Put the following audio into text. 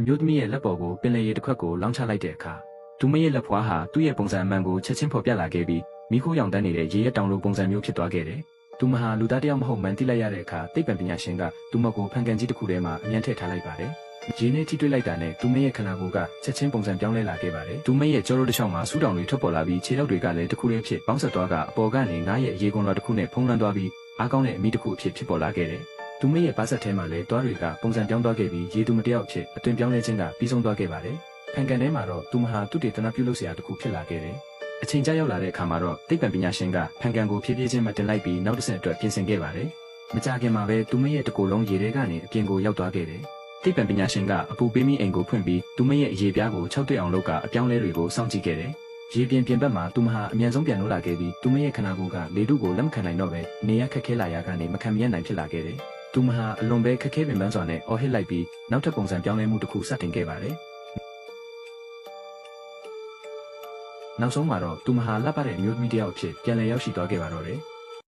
အမျိုးသမီးရဲ့လက်ပေါ်ကိုပင်လယ်ရေတစ်ခွက်ကိုလောင်းချလိုက်တဲ့အခါသူမရဲ့လက်ဖွားဟာသူ့ရဲ့ပုံစံအမှန်ကိုချက်ချင်းဖော်ပြလာခဲ့ပြီးမိခိုးရောင်တန်းနေတဲ့ရေရတောင်လိုပုံစံမျိုးဖြစ်သွားခဲ့တယ်။သူမဟာလူသားတယောက်မဟုတ်မှန်းသိလိုက်ရတဲ့အခါသိပ္ပံပညာရှင်ကသူမကိုဖန်ကန်ကြီးတစ်ခုထဲမှာအမြန်ထည့်ထားလိုက်ပါတယ်။ရေနဲ့ထိတွေ့လိုက်တာနဲ့သူမရဲ့ခန္ဓာကိုယ်ကချက်ချင်းပုံစံပြောင်းလဲလာခဲ့ပါတယ်။သူမရဲ့ကြောရိုးတစ်ချောင်းမှာဆူတောင်တွေထွက်ပေါ်လာပြီးခြေထောက်တွေကလည်းတစ်ခုတည်းဖြစ်ပေါင်းဆက်သွားကအပေါ်ကနေငါးရဲ့ရေကွန်လွှာတစ်ခုနဲ့ဖုံးလွှမ်းသွားပြီးအားကောင်းတဲ့အမိတစ်ခုအဖြစ်ဖြစ်ပေါ်လာခဲ့တယ်။သူမရဲ့ပါးစပ်ထဲမှာလည်းတွားတွေကပုံစံပြောင်းသွားခဲ့ပြီးရေသူမတယောက်ဖြစ်အသွင်ပြောင်းလဲခြင်းကပြီးဆုံးသွားခဲ့ပါတယ်။ဖန်ကန်ထဲမှာတော့သူမဟာသူ့တေသနာပြုလုပ်စရာတစ်ခုဖြစ်လာခဲ့တယ်။အချိန်ကြာရောက်လာတဲ့အခါမှာတော့သိပ္ပံပညာရှင်ကဖန်ကန်ကိုဖြည်းဖြည်းချင်းမှတင်လိုက်ပြီးနောက်တစ်ဆင့်အတွက်ပြင်ဆင်ခဲ့ပါတယ်။မကြာခင်မှာပဲသူမရဲ့တကူလုံးရေထဲကနေအပြင်ကိုရောက်သွားခဲ့တယ်။သိပ္ပံပညာရှင်ကအပူပေးမိအိမ်ကိုဖွင့်ပြီးသူမရဲ့အရေပြားကို6တွေ့အောင်လုပ်ကအပြောင်းလဲတွေကိုစောင့်ကြည့်ခဲ့တယ်။ရေပြင်ဘက်မှာသူမဟာအမြန်ဆုံးပြန်လို့လာခဲ့ပြီးသူမရဲ့ခန္ဓာကိုယ်ကလေထုကိုလက်မခံနိုင်တော့ပဲနေရခက်ခဲလာရာကနေမခံမရနိုင်ဖြစ်လာခဲ့တယ်။သူမဟာအလွန်ပဲခက်ခဲပင်ပန်းစွာနဲ့အော်ဟစ်လိုက်ပြီးနောက်ထပ်ပုံစံပြောင်းလဲမှုတစ်ခုစတင်ခဲ့ပါတယ်။နောက်ဆုံးမှာတော့သူမဟာလှပတဲ့အမျိုးသမီးတစ်ယောက်အဖြစ်ပြန်လည်ရောက်ရှိသွားခဲ့ပါတော့တယ်။